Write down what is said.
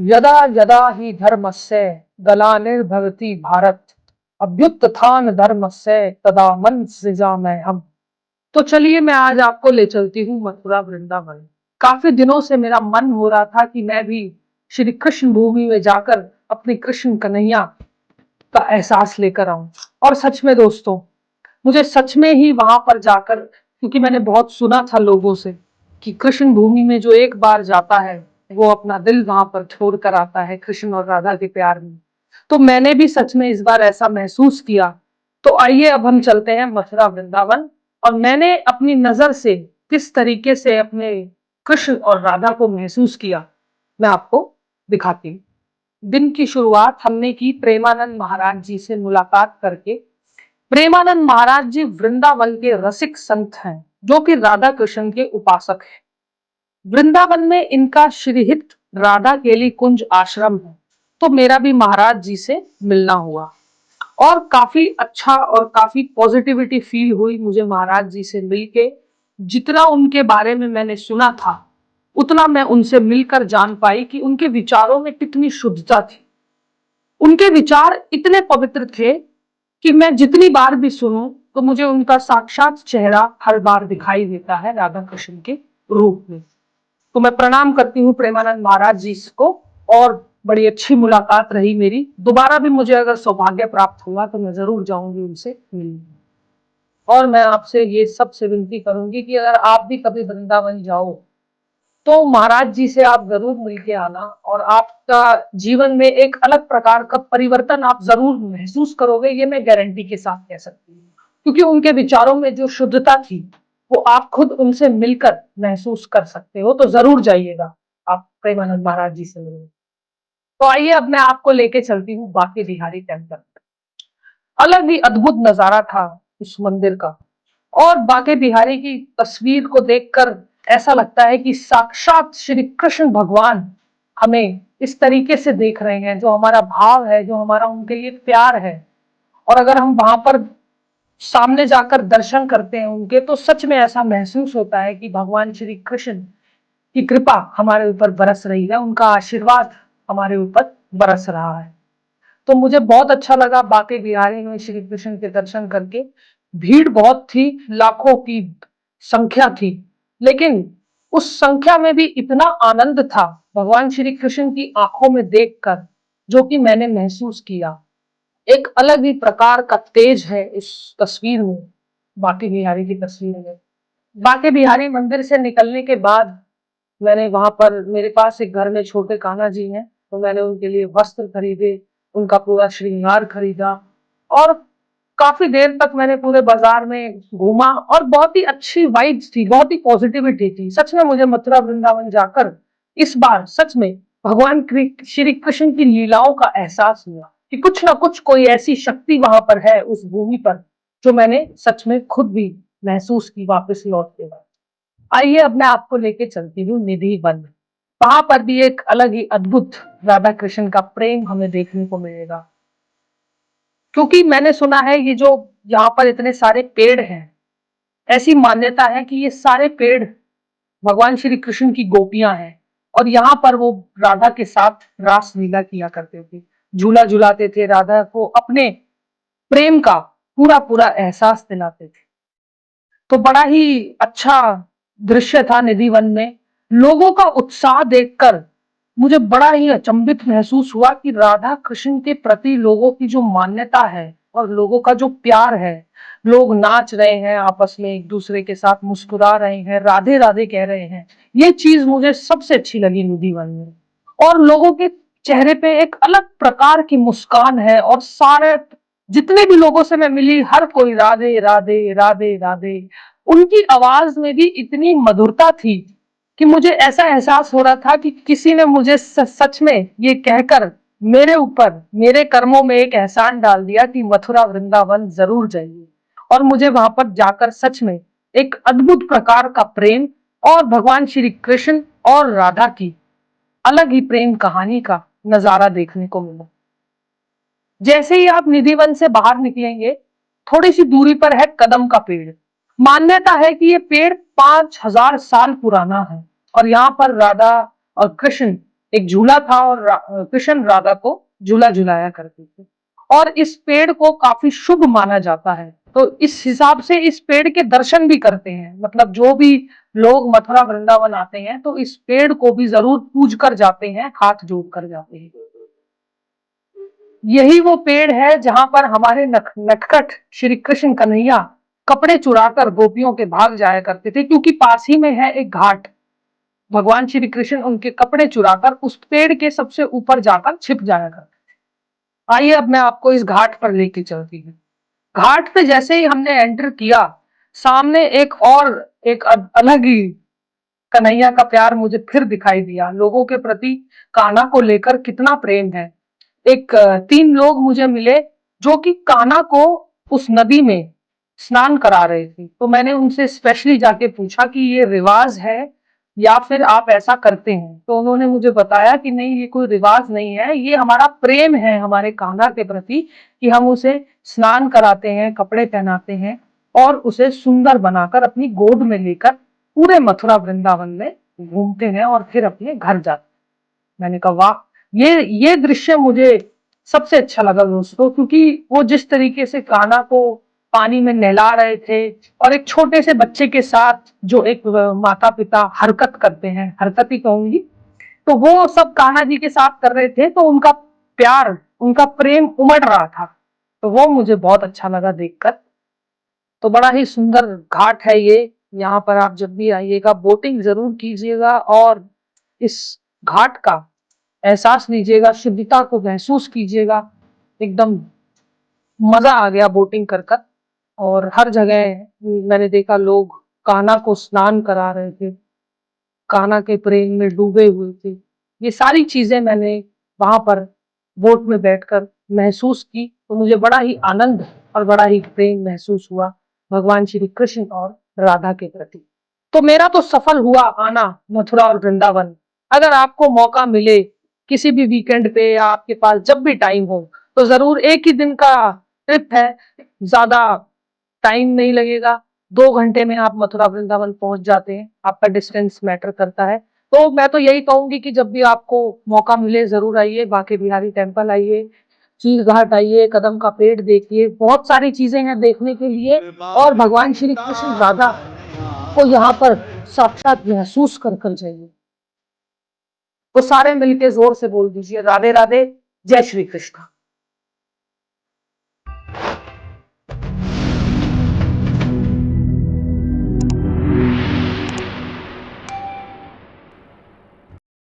यदा यदा हि धर्मस्य ग्लानिर्भवति भारत अभ्युत्थान धर्मस्य तदा मन सृजाम्यहम् हम। तो चलिए मैं आज आपको ले चलती हूँ मथुरा वृंदावन। काफी दिनों से मेरा मन हो रहा था कि मैं भी श्री कृष्ण भूमि में जाकर अपने कृष्ण कन्हैया का एहसास लेकर आऊं। और सच में दोस्तों, मुझे सच में ही वहां पर जाकर, क्योंकि मैंने बहुत सुना था लोगों से कि कृष्ण भूमि में जो एक बार जाता है वो अपना दिल वहां पर छोड़ कर आता है कृष्ण और राधा के प्यार में। तो मैंने भी सच में इस बार ऐसा महसूस किया। तो आइए अब हम चलते हैं मथुरा वृंदावन, और मैंने अपनी नजर से किस तरीके से अपने कृष्ण और राधा को महसूस किया मैं आपको दिखाती हूँ। दिन की शुरुआत हमने की प्रेमानंद महाराज जी से मुलाकात करके। प्रेमानंद महाराज जी वृंदावन के रसिक संत हैं, जो कि राधा कृष्ण के उपासक हैं। वृंदावन में इनका श्रीहित राधा केली कुंज आश्रम है। तो मेरा भी महाराज जी से मिलना हुआ, और काफी अच्छा और काफी पॉजिटिविटी फील हुई मुझे महाराज जी से मिलके। जितना उनके बारे में मैंने सुना था, उतना मैं उनसे मिलकर जान पाई कि उनके विचारों में कितनी शुद्धता थी। उनके विचार इतने पवित्र थे कि मैं जितनी बार भी सुनूं तो मुझे उनका साक्षात चेहरा हर बार दिखाई देता है राधा कृष्ण के रूप में। तो मैं प्रणाम करती हूँ प्रेमानंद महाराज जी को, और बड़ी अच्छी मुलाकात रही मेरी। दोबारा भी मुझे अगर सौभाग्य प्राप्त हुआ तो मैं जरूर जाऊंगी उनसे मिलने। और मैं आपसे ये सबसे विनती करूंगी कि अगर आप भी कभी वृंदावन जाओ तो महाराज जी से आप जरूर मिलके आना, और आपका जीवन में एक अलग प्रकार का परिवर्तन आप जरूर महसूस करोगे, ये मैं गारंटी के साथ कह सकती हूँ। क्योंकि उनके विचारों में जो शुद्धता थी वो आप खुद उनसे मिलकर महसूस कर सकते हो। तो जरूर जाइएगा आप प्रेमानंद महाराज जी से मिलने। तो आइए अब मैं आपको लेके चलती हूँ बांके बिहारी टेम्पल। अलग ही अद्भुत नजारा था उस मंदिर का। और बांके बिहारी की तस्वीर को देखकर ऐसा लगता है कि साक्षात श्री कृष्ण भगवान हमें इस तरीके से देख रहे हैं। जो हमारा भाव है, जो हमारा उनके लिए प्यार है, और अगर हम वहां पर सामने जाकर दर्शन करते हैं उनके, तो सच में ऐसा महसूस होता है कि भगवान श्री कृष्ण की कृपा हमारे ऊपर बरस रही है, उनका आशीर्वाद हमारे ऊपर बरस रहा है। तो मुझे बहुत अच्छा लगा बांके बिहारी में श्री कृष्ण के दर्शन करके। भीड़ बहुत थी, लाखों की संख्या थी, लेकिन उस संख्या में भी इतना आनंद था भगवान श्री कृष्ण की आंखों में देखकर, जो कि मैंने महसूस किया। एक अलग ही प्रकार का तेज है इस तस्वीर में, बांके बिहारी की तस्वीर में। बांके बिहारी मंदिर से निकलने के बाद मैंने वहां पर, मेरे पास एक घर में छोटे कान्हा जी हैं, तो मैंने उनके लिए वस्त्र खरीदे, उनका पूरा श्रृंगार खरीदा, और काफी देर तक मैंने पूरे बाजार में घूमा। और बहुत ही अच्छी वाइब्स थी, बहुत ही पॉजिटिविटी थी। सच में मुझे मथुरा वृंदावन जाकर इस बार सच में भगवान श्री कृष्ण की लीलाओं का एहसास हुआ कि कुछ ना कुछ कोई ऐसी शक्ति वहां पर है उस भूमि पर, जो मैंने सच में खुद भी महसूस की वापस लौट के बाद। आइए अब मैं आपको लेके चलती हूँ निधि वन। वहां पर भी एक अलग ही अद्भुत राधा कृष्ण का प्रेम हमें देखने को मिलेगा। क्योंकि मैंने सुना है ये जो यहाँ पर इतने सारे पेड़ हैं, ऐसी मान्यता है कि ये सारे पेड़ भगवान श्री कृष्ण की गोपियां हैं, और यहाँ पर वो राधा के साथ रास लीला किया करते थे, झूला झुलाते थे, राधा को अपने प्रेम का पूरा पूरा एहसास दिलाते थे। तो बड़ा ही अच्छा दृश्य था निधि वन में। लोगों का उत्साह देखकर मुझे बड़ा ही अचंभित महसूस हुआ कि राधा कृष्ण के प्रति लोगों की जो मान्यता है और लोगों का जो प्यार है, लोग नाच रहे हैं आपस में, एक दूसरे के साथ मुस्कुरा रहे हैं, राधे राधे कह रहे हैं, ये चीज मुझे सबसे अच्छी लगी निधि वन में। और लोगों के चेहरे पे एक अलग प्रकार की मुस्कान है, और सारे जितने भी लोगों से मैं मिली, हर कोई राधे राधे राधे राधे। उनकी आवाज में भी इतनी मधुरता थी कि मुझे ऐसा एहसास हो रहा था कि किसी ने मुझे सच में ये कहकर मेरे ऊपर, मेरे कर्मों में एक एहसान डाल दिया कि मथुरा वृंदावन जरूर जाइए। और मुझे वहां पर जाकर सच में एक अद्भुत प्रकार का प्रेम, और भगवान श्री कृष्ण और राधा की अलग ही प्रेम कहानी का नजारा देखने को मिला। जैसे ही आप निधिवन से बाहर निकलेंगे, थोड़ी सी दूरी पर है कदम का पेड़। मान्यता है कि ये पेड़ 5000 साल पुराना है, और यहाँ पर राधा और कृष्ण एक झूला था और कृष्ण राधा को झूला झुलाया करते थे। और इस पेड़ को काफी शुभ माना जाता है, तो इस हिसाब से इस पेड़ के दर्शन भी करते हैं। मतलब जो भी लोग मथुरा वृंदावन आते हैं तो इस पेड़ को भी जरूर पूज कर जाते हैं, हाथ जोड़ कर जाते हैं। यही वो पेड़ है जहां पर हमारे नटखट श्री कृष्ण कन्हैया कपड़े चुराकर गोपियों के भाग जाया करते थे, क्योंकि पास ही में है एक घाट। भगवान श्री कृष्ण उनके कपड़े चुराकर उस पेड़ के सबसे ऊपर जाकर छिप जाया करते। आइए अब मैं आपको इस घाट पर लेके चलती हूँ। घाट पे जैसे ही हमने एंटर किया, सामने एक अलग ही कन्हैया का प्यार मुझे फिर दिखाई दिया। लोगों के प्रति कान्हा को लेकर कितना प्रेम है। तीन लोग मुझे मिले जो कि कान्हा को उस नदी में स्नान करा रहे थे। तो मैंने उनसे स्पेशली जाके पूछा कि ये रिवाज है या फिर आप ऐसा करते हैं। तो उन्होंने मुझे बताया कि नहीं, ये कोई रिवाज नहीं है, ये हमारा प्रेम है हमारे कान्हा के प्रति, कि हम उसे स्नान कराते हैं, कपड़े पहनाते हैं और उसे सुंदर बनाकर अपनी गोद में लेकर पूरे मथुरा वृंदावन में घूमते हैं और फिर अपने घर जाते हैं। मैंने कहा वाह, ये दृश्य मुझे सबसे अच्छा लगा दोस्तों, क्योंकि वो जिस तरीके से कान्हा को पानी में नहला रहे थे और एक छोटे से बच्चे के साथ जो एक माता पिता हरकत करते हैं, हरकत ही कहूंगी, तो वो सब कान्हा जी के साथ कर रहे थे, तो उनका प्यार, उनका प्रेम उमड़ रहा था। तो वो मुझे बहुत अच्छा लगा देखकर। तो बड़ा ही सुंदर घाट है ये। यहाँ पर आप जब भी आइएगा बोटिंग जरूर कीजिएगा और इस घाट का एहसास लीजिएगा, शुद्धता को महसूस कीजिएगा। एकदम मजा आ गया बोटिंग कर कर। और हर जगह मैंने देखा लोग कान्हा को स्नान करा रहे थे, कान्हा के प्रेम में डूबे हुए थे। ये सारी चीजें मैंने वहां पर बोट में बैठकर महसूस की, तो मुझे बड़ा ही आनंद और बड़ा ही प्रेम महसूस हुआ भगवान श्री कृष्ण और राधा के प्रति। तो मेरा तो सफल हुआ आना मथुरा और वृंदावन। अगर आपको मौका मिले किसी भी वीकेंड पे या आपके पास जब भी टाइम हो, तो जरूर, एक ही दिन का ट्रिप है, ज्यादा टाइम नहीं लगेगा। 2 घंटे में आप मथुरा वृंदावन पहुंच जाते हैं, आपका डिस्टेंस मैटर करता है। तो मैं तो यही कहूंगी कि जब भी आपको मौका मिले जरूर आइए, बांके बिहारी टेम्पल आइए, चील घाट आइए, कदम का पेड़ देखिए, बहुत सारी चीजें हैं देखने के लिए। और भगवान श्री कृष्ण राधा को यहाँ पर साक्षात महसूस कर कर जाइए। वो सारे मिलके जोर से बोल दीजिए राधे राधे, जय श्री कृष्ण।